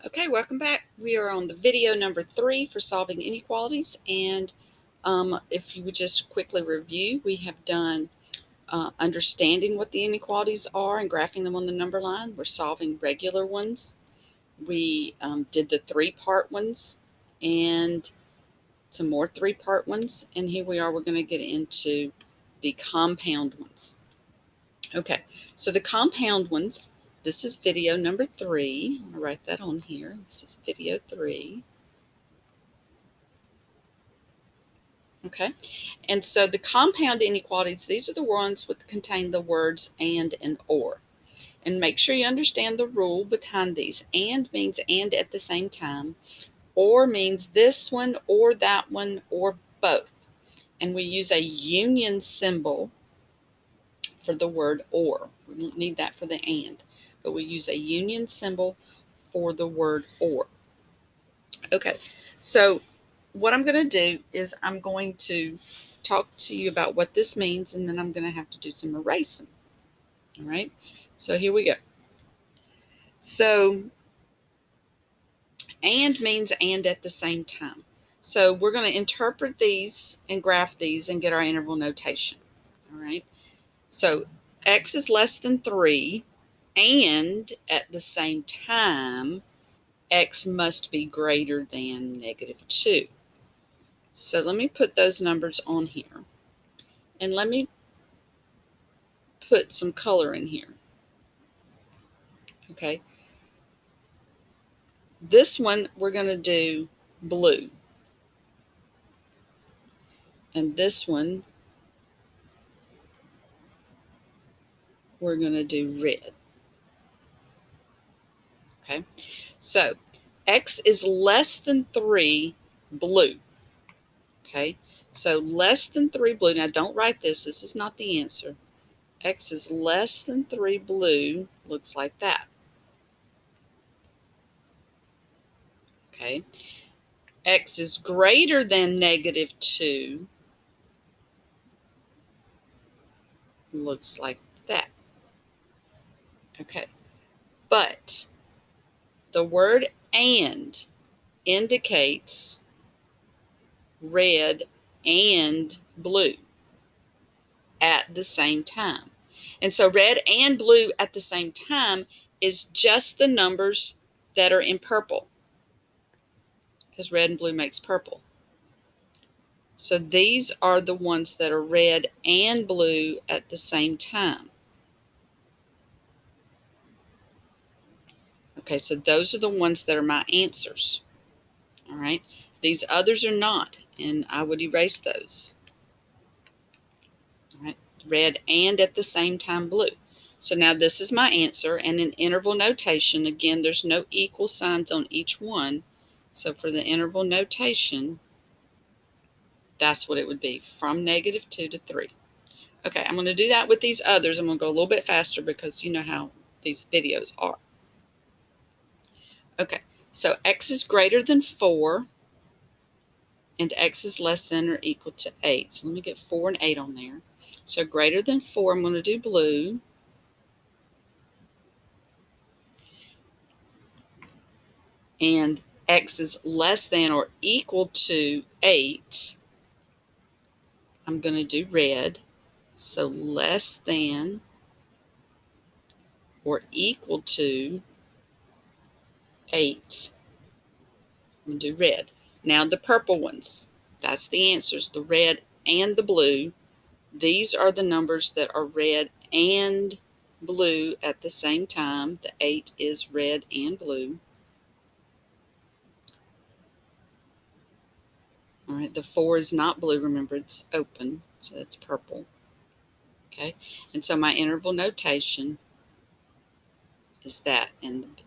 Okay, welcome back. We are on the video number 3 for solving inequalities, and if you would just quickly review, we have done understanding what the inequalities are and graphing them on the number line. We're solving regular ones. We did the 3-part ones and some more 3-part ones, and here we are. We're going to get into the compound ones. Okay, so the compound ones, this is video number 3. I'm going to write that on here. This is video 3. Okay, and so the compound inequalities, these are the ones that contain the words and or. And make sure you understand the rule behind these. And means and at the same time. Or means this one or that one or both. And we use a union symbol for the word or. We don't need that for the and, but we use a union symbol for the word or. Okay, so what I'm going to do is I'm going to talk to you about what this means, and then I'm going to have to do some erasing. All right, so here we go. So and means and at the same time. So we're going to interpret these and graph these and get our interval notation. All right, so x is less than 3, and at the same time, x must be greater than -2. So let me put those numbers on here, and let me put some color in here. Okay, this one we're going to do blue, and this one we're going to do red. Okay, so x is less than 3 blue. Okay, so less than 3 blue. Now don't write this. This is not the answer. X is less than 3 blue looks like that. Okay, x is greater than -2 looks like that. Okay, but the word and indicates red and blue at the same time. And so red and blue at the same time is just the numbers that are in purple, because red and blue makes purple. So these are the ones that are red and blue at the same time. Okay, so those are the ones that are my answers. All right, these others are not, and I would erase those. All right, red and at the same time blue. So now this is my answer, and in interval notation, again, there's no equal signs on each one. So for the interval notation, that's what it would be, from -2 to 3. Okay, I'm going to do that with these others. I'm going to go a little bit faster because you know how these videos are. Okay, so x is greater than 4, and x is less than or equal to 8. So let me get 4 and 8 on there. So greater than 4, I'm going to do blue. And x is less than or equal to 8, I'm going to do red. So less than or equal to 8, I'm going to do red. Now the purple ones, that's the answers, the red and the blue. These are the numbers that are red and blue at the same time. The 8 is red and blue. All right, the 4 is not blue. Remember, it's open, so it's purple. Okay, and so my interval notation is that, and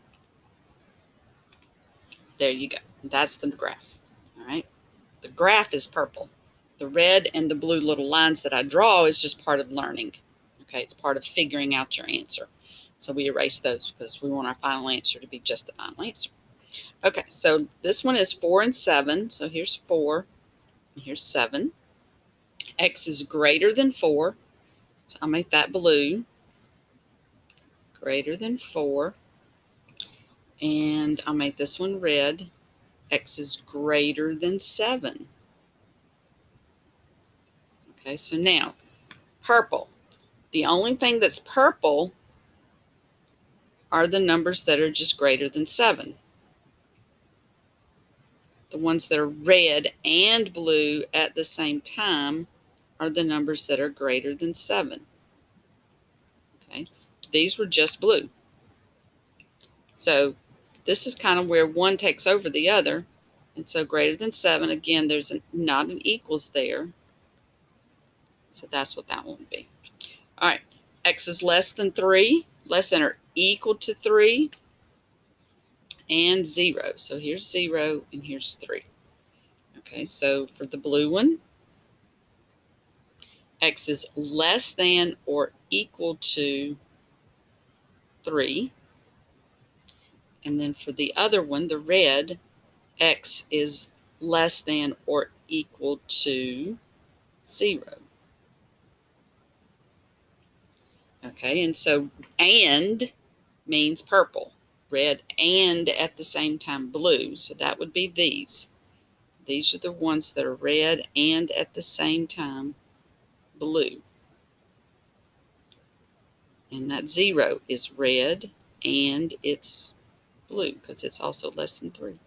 there you go. That's the graph. All right, the graph is purple. The red and the blue little lines that I draw is just part of learning. Okay, it's part of figuring out your answer. So we erase those because we want our final answer to be just the final answer. Okay, so this one is 4 and 7. So here's 4 and here's 7. X is greater than 4. So I'll make that blue. Greater than 4. And I'll make this one red. X is greater than 7. Okay, so now purple. The only thing that's purple are the numbers that are just greater than 7. The ones that are red and blue at the same time are the numbers that are greater than 7. Okay, these were just blue. So this is kind of where one takes over the other. And so greater than 7, again, there's not an equals there. So that's what that one would be. All right, X is less than 3, less than or equal to 3, and 0. So here's 0 and here's 3. Okay, so for the blue one, X is less than or equal to 3. And then for the other one, the red, X is less than or equal to 0. Okay, and so and means purple, red, and at the same time blue. So that would be these. These are the ones that are red and at the same time blue. And that 0 is red and it's blue because it's also less than 3.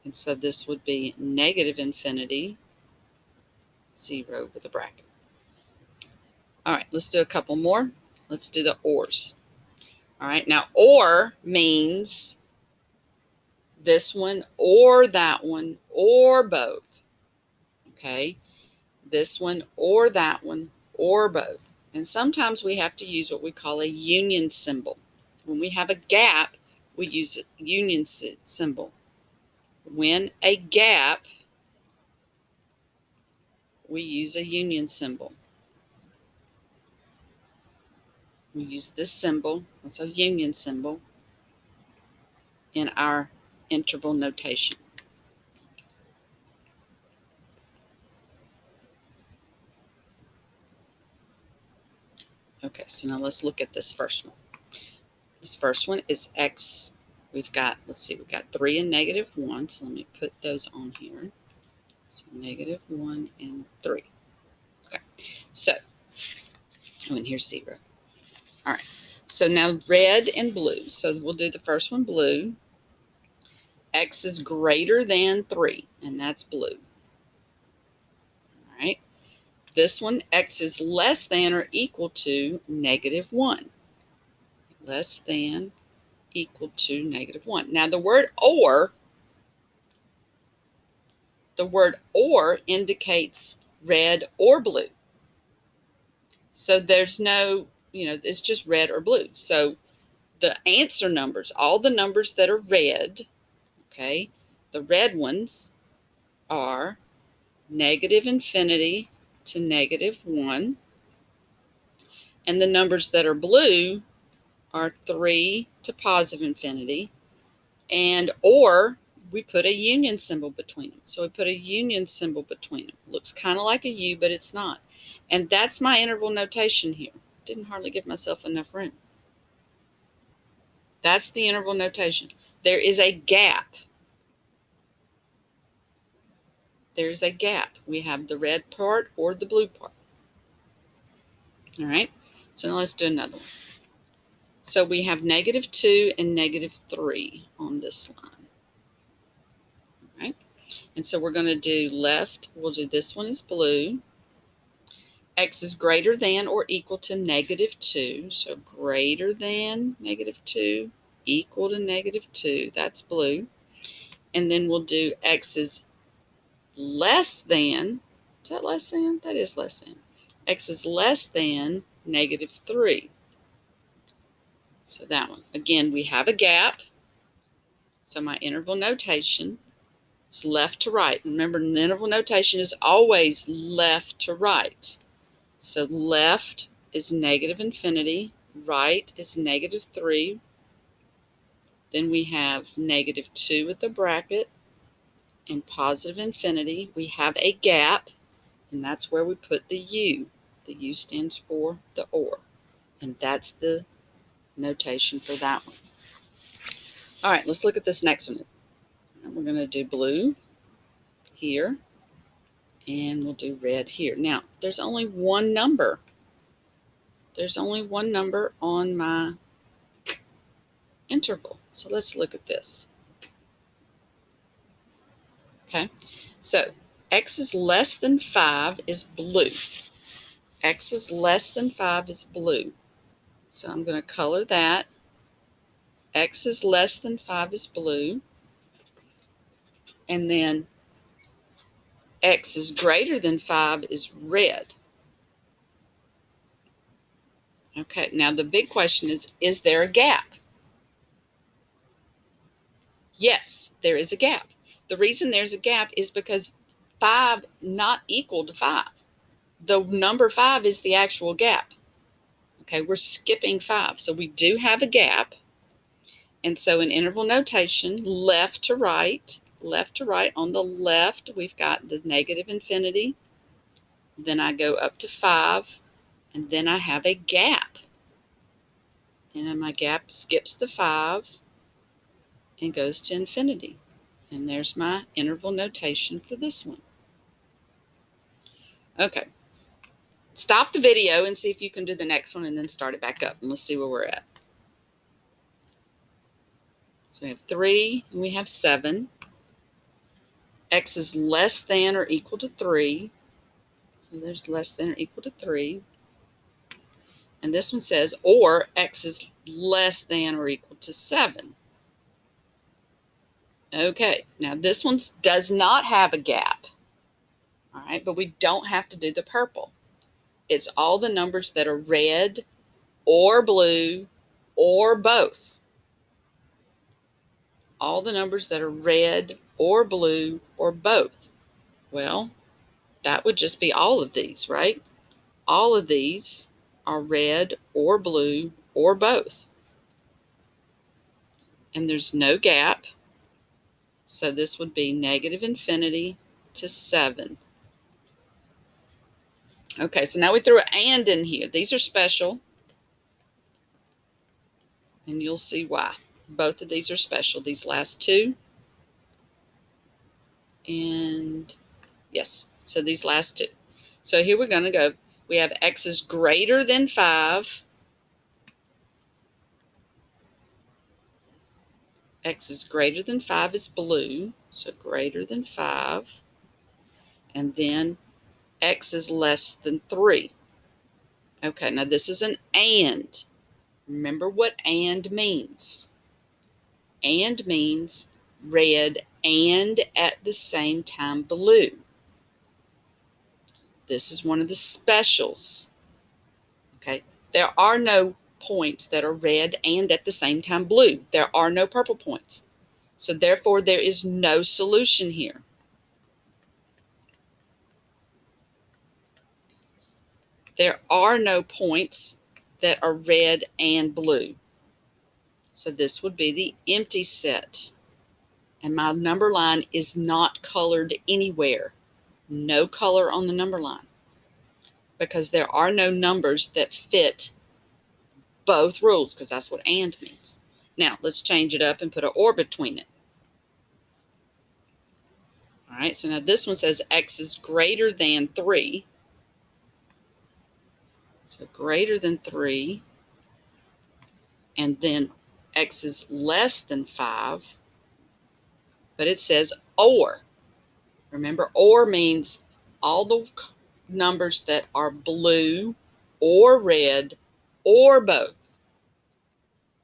And so this would be negative infinity, 0 with a bracket. All right, let's do a couple more. Let's do the ors. All right, now or means this one or that one or both. Okay, this one or that one or both. And sometimes we have to use what we call a union symbol. When we have a gap, we use a union symbol. When a gap, we use a union symbol. We use this symbol, it's a union symbol, in our interval notation. Okay, so now let's look at this first one. This first one is X. We've got 3 and negative 1. So let me put those on here. So negative 1 and 3. Okay, so, and here's 0. All right, so now red and blue. So we'll do the first one blue. X is greater than 3, and that's blue. All right, this one, X is less than or equal to negative 1. Less than, equal to negative 1. Now the word or indicates red or blue. So there's no, it's just red or blue. So the answer numbers, all the numbers that are red, okay, the red ones are negative infinity to negative 1. And the numbers that are blue are 3 to positive infinity. And or we put a union symbol between them. So we put a union symbol between them. It looks kind of like a U, but it's not. And that's my interval notation here. Didn't hardly give myself enough room. That's the interval notation. There is a gap. There's a gap. We have the red part or the blue part. All right, so now let's do another one. So we have negative 2 and negative 3 on this line. All right, and so we're going to do left. We'll do this one is blue. X is greater than or equal to negative 2. So greater than negative 2, equal to negative 2. That's blue. And then we'll do X is less than. Is that less than? That is less than. X is less than negative 3. So that one. Again, we have a gap. So my interval notation is left to right. Remember, an interval notation is always left to right. So left is negative infinity, right is negative 3. Then we have negative 2 with the bracket and positive infinity. We have a gap, and that's where we put the U. The U stands for the or, and that's the notation for that one. All right, let's look at this next one. We're going to do blue here, and we'll do red here. Now, there's only one number. There's only one number on my interval. So let's look at this. Okay, so x is less than 5 is blue. X is less than 5 is blue. So I'm going to color that. X is less than 5 is blue. And then x is greater than 5 is red. Okay, now the big question is there a gap? Yes, there is a gap. The reason there's a gap is because 5 not equal to 5. The number 5 is the actual gap. Okay, we're skipping 5. So we do have a gap. And so in interval notation, left to right, on the left, we've got the negative infinity. Then I go up to 5, and then I have a gap. And then my gap skips the 5 and goes to infinity. And there's my interval notation for this one. Okay. Stop the video and see if you can do the next one and then start it back up. And let's see where we're at. So we have 3 and we have 7. X is less than or equal to 3. So there's less than or equal to 3. And this one says, or x is less than or equal to 7. Okay, now this one does not have a gap. All right, but we don't have to do the purple. It's all the numbers that are red or blue or both. All the numbers that are red or blue or both. Well, that would just be all of these, right? All of these are red or blue or both. And there's no gap. So this would be negative infinity to 7. Okay, so now we threw an and in here. These are special. And you'll see why. Both of these are special. These last two. And yes, so these last two. So here we're going to go. We have x is greater than 5. X is greater than 5 is blue. So greater than 5. And then x is less than 3. Okay, now this is an and. Remember what and means. And means red and at the same time blue. This is one of the specials. Okay, there are no points that are red and at the same time blue. There are no purple points. So therefore, there is no solution here. There are no points that are red and blue. So this would be the empty set. And my number line is not colored anywhere. No color on the number line. Because there are no numbers that fit both rules, because that's what and means. Now, let's change it up and put an or between it. All right, so now this one says x is greater than 3. So greater than 3. And then x is less than 5. But it says or. Remember, or means all the numbers that are blue or red or both.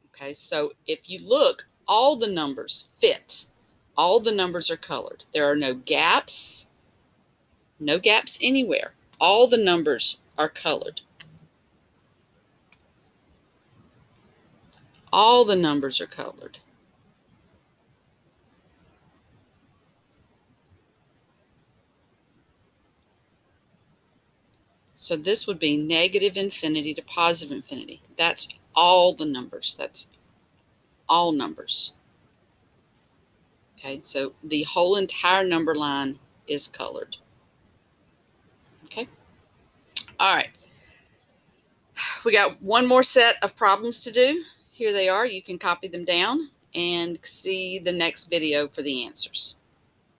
Okay, so if you look, all the numbers fit. All the numbers are colored. There are no gaps. No gaps anywhere. All the numbers are colored. All the numbers are colored. So this would be negative infinity to positive infinity. That's all the numbers. That's all numbers. Okay, so the whole entire number line is colored. Okay. All right. We got one more set of problems to do. Here they are. You can copy them down and see the next video for the answers.